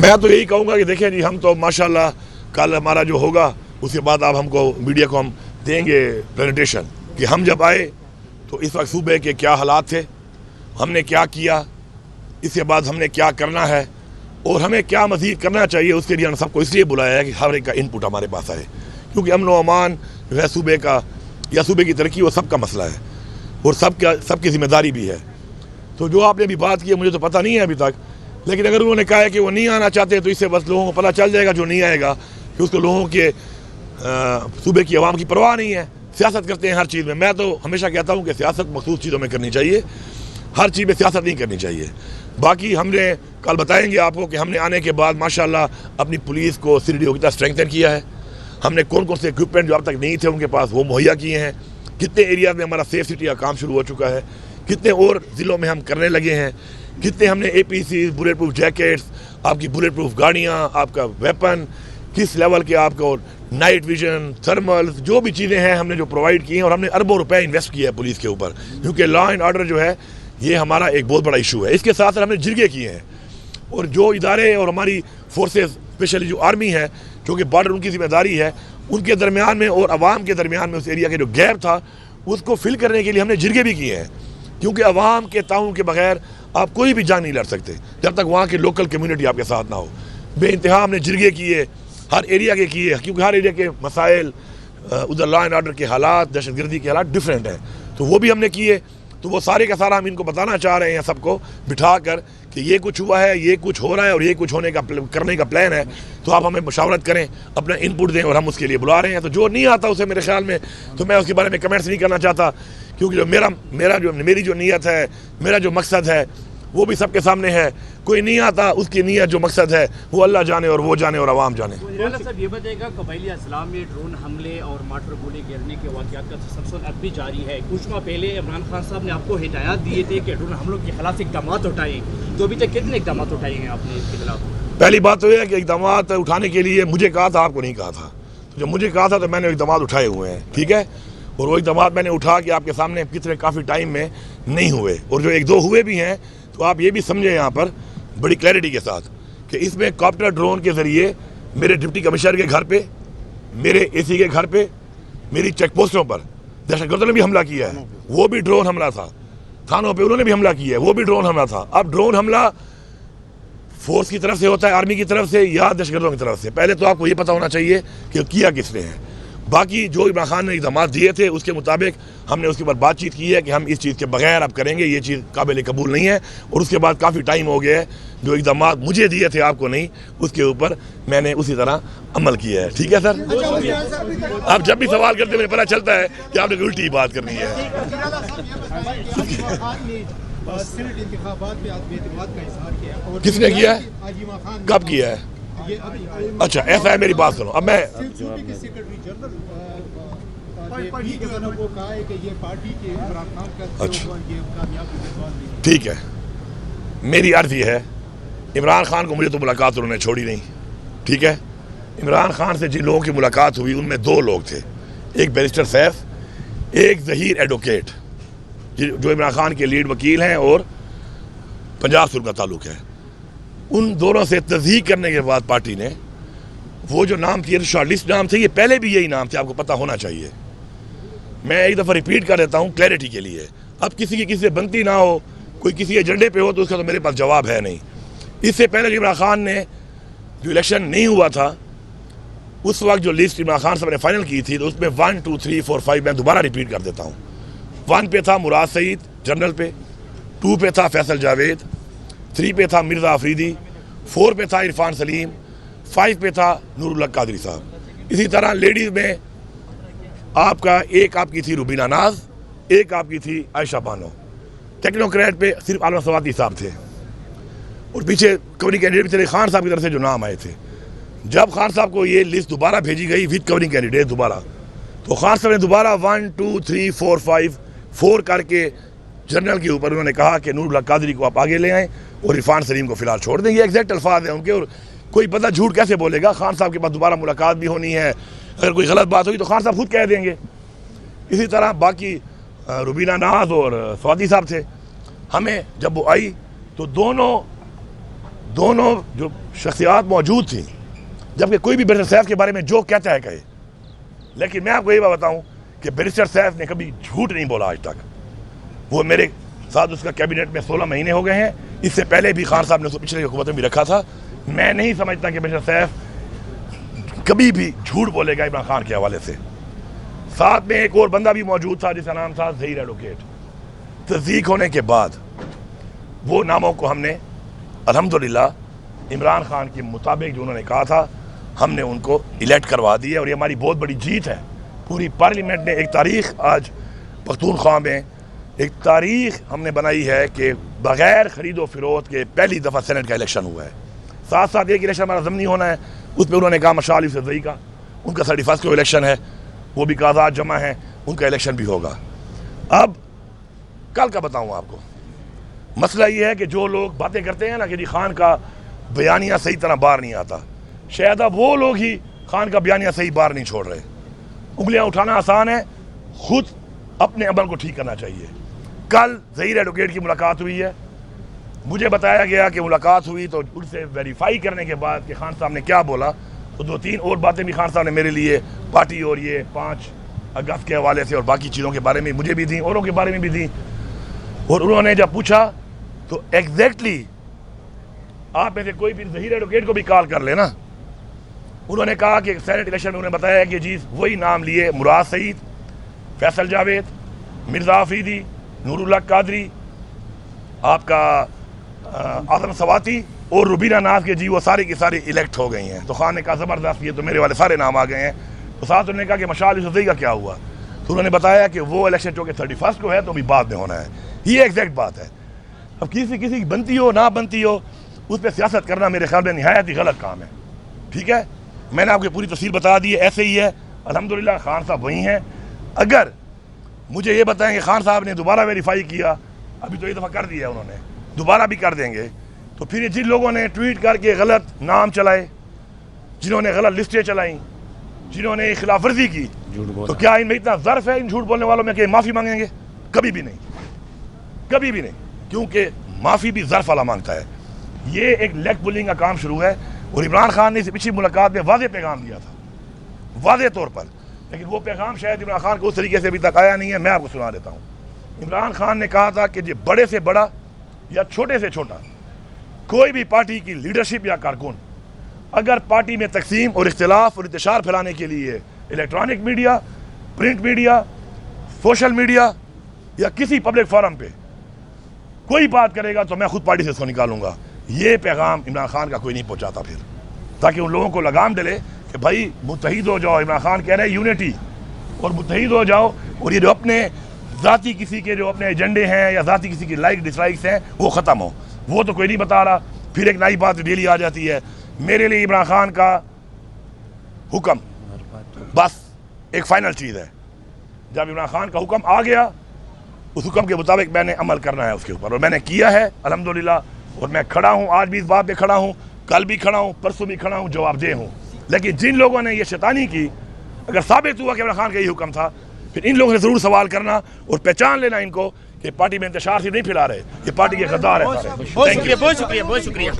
میں تو یہی کہوں گا کہ دیکھیں جی ہم تو ماشاءاللہ کل ہمارا جو ہوگا اس کے بعد آپ ہم کو میڈیا کو ہم دیں گے پریزنٹیشن کہ ہم جب آئے تو اس وقت صوبے کے کیا حالات تھے، ہم نے کیا کیا، اس کے بعد ہم نے کیا کرنا ہے اور ہمیں کیا مزید کرنا چاہیے. اس کے لیے ہم سب کو اس لیے بلایا ہے کہ ہر ایک کا انپٹ ہمارے پاس آئے، کیونکہ امن و امان جو ہے صوبے کا یا صوبے کی ترقی وہ سب کا مسئلہ ہے اور سب کی ذمہ داری بھی ہے. تو جو آپ نے ابھی بات کی ہے مجھے تو پتہ نہیں ہے ابھی تک، لیکن اگر انہوں نے کہا ہے کہ وہ نہیں آنا چاہتے تو اس سے بس لوگوں کو پتہ چل جائے گا جو نہیں آئے گا کہ اس کو لوگوں کے صوبے کی عوام کی پرواہ نہیں ہے. سیاست کرتے ہیں ہر چیز میں. میں تو ہمیشہ کہتا ہوں کہ سیاست مخصوص چیزوں میں کرنی چاہیے، ہر چیز میں سیاست نہیں کرنی چاہیے. باقی ہم نے کل بتائیں گے آپ کو کہ ہم نے آنے کے بعد ماشاءاللہ اپنی پولیس کو CDO کی طرح اسٹرینگتھن کیا ہے. ہم نے کون کون سے اکوپمنٹ جو اب تک نہیں تھے ان کے پاس وہ مہیا کیے ہیں. کتنے ایریاز میں ہمارا سیف سٹی کا کام شروع ہو چکا ہے، کتنے اور ضلعوں میں ہم کرنے لگے ہیں. کتنے ہم نے APCs، بلیٹ پروف جیکٹس، آپ کی بلیٹ پروف گاڑیاں، آپ کا ویپن کس لیول کے، آپ کو نائٹ ویژن، تھرملز، جو بھی چیزیں ہیں ہم نے جو پرووائڈ کی ہیں. اور ہم نے اربوں روپے انویسٹ کیا ہے پولیس کے اوپر، کیونکہ لا اینڈ آرڈر جو ہے یہ ہمارا ایک بہت بڑا ایشو ہے. اس کے ساتھ ہم نے جرگے کیے ہیں اور جو ادارے اور ہماری فورسز اسپیشلی جو آرمی ہے کیونکہ بارڈر ان کی ذمہ داری ہے، ان کے درمیان میں اور عوام کے درمیان میں اس ایریا کے جو گیپ تھا اس کو فل کرنے کے لیے ہم نے جرگے بھی کیے ہیں. کیونکہ عوام کے تعاون کے بغیر آپ کوئی بھی جنگ نہیں لڑ سکتے جب تک وہاں کی لوکل کمیونٹی آپ کے ساتھ نہ ہو. بے انتہا ہم نے جرگے کیے، ہر ایریا کے کیے، کیونکہ ہر ایریا کے مسائل، ادھر لا اینڈ آرڈر کے حالات، دہشت گردی کے حالات ڈفرینٹ ہیں. تو وہ بھی ہم نے کیے. تو وہ سارے کا سارا ہم ان کو بتانا چاہ رہے ہیں سب کو بٹھا کر کہ یہ کچھ ہوا ہے، یہ کچھ ہو رہا ہے اور یہ کچھ ہونے کا کرنے کا پلان ہے. تو آپ ہمیں مشاورت کریں، اپنا انپٹ دیں اور ہم اس کے لیے بلا رہے ہیں. تو جو نہیں آتا اسے میرے خیال میں تو میں اس کے بارے میں کمنٹس نہیں کرنا چاہتا، کیونکہ جو میری جو نیت ہے، میرا جو مقصد ہے وہ بھی سب کے سامنے ہے. کوئی نہیں آتا اس کی نیت جو مقصد ہے وہ اللہ جانے اور وہ جانے اور عوام جانے. صاحب یہ بتائے گا قبائلی اسلام میں ڈرون حملے اور مارٹر گولے گرنے کے واقعات کا تسلسل اب بھی جاری ہے. کچھ ماہ پہلے عمران خان صاحب نے آپ کو ہدایات دیے تھے کہ ڈرون حملوں کے خلاف اقدامات اٹھائیں، تو ابھی تک کتنے اقدامات اٹھائے ہیں آپ نے اس کے خلاف؟ پہلی بات تو یہ ہے کہ اقدامات اٹھانے کے لیے مجھے کہا تھا، آپ کو نہیں کہا تھا. جب مجھے کہا تھا تو میں نے اقدامات اٹھائے ہوئے ہیں، ٹھیک ہے. اور وہ اقدامات میں نے اٹھا کے آپ کے سامنے کتنے کافی ٹائم میں نہیں ہوئے، اور جو ایک دو ہوئے بھی ہیں تو آپ یہ بھی سمجھیں یہاں پر بڑی کلیئرٹی کے ساتھ کہ اس میں کاپٹر ڈرون کے ذریعے میرے ڈپٹی کمشنر کے گھر پہ، میرے AC کے گھر پہ، میری چیک پوسٹوں پر دہشت گردوں نے بھی حملہ کیا ہے، وہ بھی ڈرون حملہ تھا. تھانوں پہ انہوں نے بھی حملہ کیا ہے، وہ بھی ڈرون حملہ تھا. اب ڈرون حملہ فورس کی طرف سے ہوتا ہے، آرمی کی طرف سے یا دہشت گردوں کی طرف سے؟ پہلے تو آپ کو یہ پتہ ہونا چاہیے کہ کیا کس نے ہے. باقی جو عمران خان نے اقدامات دیے تھے اس کے مطابق ہم نے اس کے اوپر بات چیت کی ہے کہ ہم اس چیز کے بغیر اب کریں گے، یہ چیز قابل قبول نہیں ہے. اور اس کے بعد کافی ٹائم ہو گیا ہے، جو اقدامات مجھے دیے تھے آپ کو نہیں، اس کے اوپر میں نے اسی طرح عمل کیا ہے. ٹھیک ہے سر، آپ جب بھی سوال کرتے مجھے پتہ چلتا ہے کہ آپ نے الٹی بات کرنی ہے. کس نے کیا ہے؟ کب کیا ہے؟ اچھا ایسا ہے، میری بات سنو. اب میں ٹھیک ہے، میری عرض یہ ہے، عمران خان کو مجھے تو ملاقات انہوں نے چھوڑی نہیں، ٹھیک ہے. عمران خان سے جن لوگوں کی ملاقات ہوئی ان میں دو لوگ تھے، ایک بیرسٹر سیف، ایک ظہیر ایڈوکیٹ جو عمران خان کے لیڈ وکیل ہیں اور پنجاب سر کا تعلق ہے. ان دونوں سے تصدیق کرنے کے بعد پارٹی نے وہ جو نام تھے، شارٹ لسٹ نام تھے، یہ پہلے بھی یہی نام تھے، آپ کو پتہ ہونا چاہیے. میں ایک دفعہ ریپیٹ کر دیتا ہوں کلیئرٹی کے لیے. اب کسی کی کسی سے بنتی نہ ہو، کوئی کسی ایجنڈے پہ ہو تو اس کا تو میرے پاس جواب ہے نہیں. اس سے پہلے عمران خان نے جو الیکشن نہیں ہوا تھا اس وقت جو لسٹ عمران خان صاحب نے فائنل کی تھی تو اس میں 1 2 3 4 5 میں دوبارہ ریپیٹ کر دیتا ہوں. 1 پہ تھا مراد سعید جنرل پہ، 2 پہ تھا فیصل جاوید، 3 پہ تھا مرزا آفریدی، 4 پہ تھا عرفان سلیم، 5 پہ تھا نور اللہ قادری صاحب. اسی طرح لیڈیز میں آپ کا ایک آپ کی تھی روبینہ ناز، ایک آپ کی تھی عائشہ بانو. ٹیکنوکریٹ پہ صرف عالم سوادی صاحب تھے اور پیچھے کورنگ کینڈیڈیٹ بھی تھے خان صاحب کی طرف سے جو نام آئے تھے. جب خان صاحب کو یہ لسٹ دوبارہ بھیجی گئی وتھ کورنگ کینڈیڈیٹ دوبارہ، تو خان صاحب نے دوبارہ 1 2 3 4 5 4 کر کے جنرل کے اوپر انہوں نے کہا کہ نور اللہ قادری کو آپ آگے لے آئیں اور عرفان سلیم کو فی الحال چھوڑ دیں. یہ ایگزیکٹ الفاظ ہیں ان کے، اور کوئی بندہ جھوٹ کیسے بولے گا؟ خان صاحب کے پاس دوبارہ ملاقات بھی ہونی ہے، اگر کوئی غلط بات ہوئی تو خان صاحب خود کہہ دیں گے. اسی طرح باقی روبینہ ناز اور سوادی صاحب تھے. ہمیں جب وہ آئی تو دونوں دونوں جو شخصیات موجود تھیں, جبکہ کوئی بھی بیرسٹر سیف کے بارے میں جو کہتا ہے کہے, لیکن میں آپ کو یہ بات بتاؤں کہ بیرسٹر سیف نے کبھی جھوٹ نہیں بولا آج تک. وہ میرے ساتھ اس کا کیبنٹ میں 16 مہینے ہو گئے ہیں, اس سے پہلے بھی خان صاحب نے اس کو پچھلے حکومت میں بھی رکھا تھا. میں نہیں سمجھتا کہ بیرسٹر سیف کبھی بھی جھوٹ بولے گا عمران خان کے حوالے سے. ساتھ میں ایک اور بندہ بھی موجود تھا جس کا نام تھا ظہیر ایڈوکیٹ. تصدیق ہونے کے بعد وہ ناموں کو ہم نے الحمدللہ عمران خان کے مطابق جو انہوں نے کہا تھا ہم نے ان کو الیکٹ کروا دیا, اور یہ ہماری بہت بڑی جیت ہے. پوری پارلیمنٹ نے ایک تاریخ آج پختونخوا میں ایک تاریخ ہم نے بنائی ہے کہ بغیر خرید و فروخت کے پہلی دفعہ سینٹ کا الیکشن ہوا ہے. ساتھ ساتھ ایک الیکشن ہمارا ضمنی ہونا ہے, اس پہ انہوں نے کہا مشال یوسف زئی کا, ان کا 31 کو الیکشن ہے, وہ بھی کاغذات جمع ہیں, ان کا الیکشن بھی ہوگا. اب کل کا بتاؤں آپ کو, مسئلہ یہ ہے کہ جو لوگ باتیں کرتے ہیں نا کہ جی خان کا بیانیہ صحیح طرح باہر نہیں آتا, شاید اب وہ لوگ ہی خان کا بیانیہ صحیح باہر نہیں چھوڑ رہے. انگلیاں اٹھانا آسان ہے, خود اپنے عمل کو ٹھیک کرنا چاہیے. کل ظہیر ایڈوکیٹ کی ملاقات ہوئی ہے, مجھے بتایا گیا کہ ملاقات ہوئی تو ان سے ویریفائی کرنے کے بعد کہ خان صاحب نے کیا بولا, تو 2-3 اور باتیں بھی خان صاحب نے میرے لیے پارٹی اور یہ 5 اگست کے حوالے سے اور باقی چیزوں کے بارے میں مجھے بھی دیں, اوروں کے بارے میں بھی دیں. اور انہوں نے جب پوچھا تو ایگزیکٹلی آپ میں سے کوئی بھی ظہیر ایڈوکیٹ کو بھی کال کر لینا. انہوں نے کہا کہ سینٹ الیکشن میں انہوں نے بتایا کہ جی وہی نام لیے مراد سعید, فیصل جاوید, مرزا آفریدی, نور اللہ قادری, آپ کا اعظم سواتی اور روبینہ ناز کے, جی وہ سارے کی ساری الیکٹ ہو گئی ہیں. تو خان نے کہا زبردست, یہ تو میرے والے سارے نام آ گئے ہیں. تو ساتھ انہوں نے کہا کہ مشال یوسف زئی کا کیا ہوا, تو انہوں نے بتایا کہ وہ الیکشن چونکہ 31 کو ہے تو بھی بعد میں ہونا ہے. یہ ایگزیکٹ بات ہے. اب کسی کی بنتی ہو نہ بنتی ہو اس پہ سیاست کرنا میرے خیال میں نہایت ہی غلط کام ہے. ٹھیک ہے, میں نے آپ کو پوری تفصیل بتا دی ہے, ایسے ہی ہے. الحمدللہ خان صاحب وہی ہیں. اگر مجھے یہ بتائیں کہ خان صاحب نے دوبارہ ویریفائی کیا, ابھی تو یہ دفعہ کر دیا انہوں نے, دوبارہ بھی کر دیں گے, تو پھر جن لوگوں نے ٹویٹ کر کے غلط نام چلائے, جنہوں نے غلط لسٹیں چلائیں, جنہوں نے خلاف ورزی کی, تو کیا ان میں اتنا ظرف ہے ان جھوٹ بولنے والوں میں کہ معافی مانگیں گے؟ کبھی بھی نہیں, کبھی بھی نہیں, کیونکہ معافی بھی ظرف والا مانگتا ہے. یہ ایک لیگ پولنگ کا کام شروع ہے, اور عمران خان نے اس پچھلی ملاقات میں واضح پیغام دیا تھا, واضح طور پر, لیکن وہ پیغام شاید عمران خان کو اس طریقے سے ابھی تک آیا نہیں ہے. میں آپ کو سنا دیتا ہوں. عمران خان نے کہا تھا کہ یہ بڑے سے بڑا یا چھوٹے سے چھوٹا کوئی بھی پارٹی کی لیڈرشپ یا کارکن اگر پارٹی میں تقسیم اور اختلاف اور انتشار پھیلانے کے لیے electronic media, print media, social media یا کسی پبلک فورم پہ کوئی بات کرے گا تو میں خود پارٹی سے اس کو نکالوں گا. یہ پیغام عمران خان کا کوئی نہیں پہنچاتا پھر, تاکہ ان لوگوں کو لگام ڈلے کہ بھائی متحد ہو جاؤ. عمران خان کہہ رہے ہیں یونٹی, اور متحد ہو جاؤ, اور یہ جو اپنے ذاتی کسی کے جو اپنے ایجنڈے ہیں یا ذاتی کسی کی لائک ڈس لائکس ہیں وہ ختم ہو. وہ تو کوئی نہیں بتا رہا. پھر ایک نئی بات ڈیلی آ جاتی ہے. میرے لیے عمران خان کا حکم بس ایک فائنل چیز ہے. جب عمران خان کا حکم آ گیا, اس حکم کے مطابق میں نے عمل کرنا ہے اس کے اوپر, اور میں نے کیا ہے الحمدللہ. اور میں کھڑا ہوں, آج بھی اس بات پہ کھڑا ہوں, کل بھی کھڑا ہوں, پرسوں بھی کھڑا ہوں, جواب دہ ہوں. لیکن جن لوگوں نے یہ شیطانی کی, اگر ثابت ہوا کہ عمران خان کا یہ حکم تھا, پھر ان لوگوں سے ضرور سوال کرنا اور پہچان لینا ان کو کہ پارٹی میں انتشار سے نہیں پھیلا رہے, یہ پارٹی کے غدار ہیں. بہت شکریہ, بہت شکریہ, بہت شکریہ.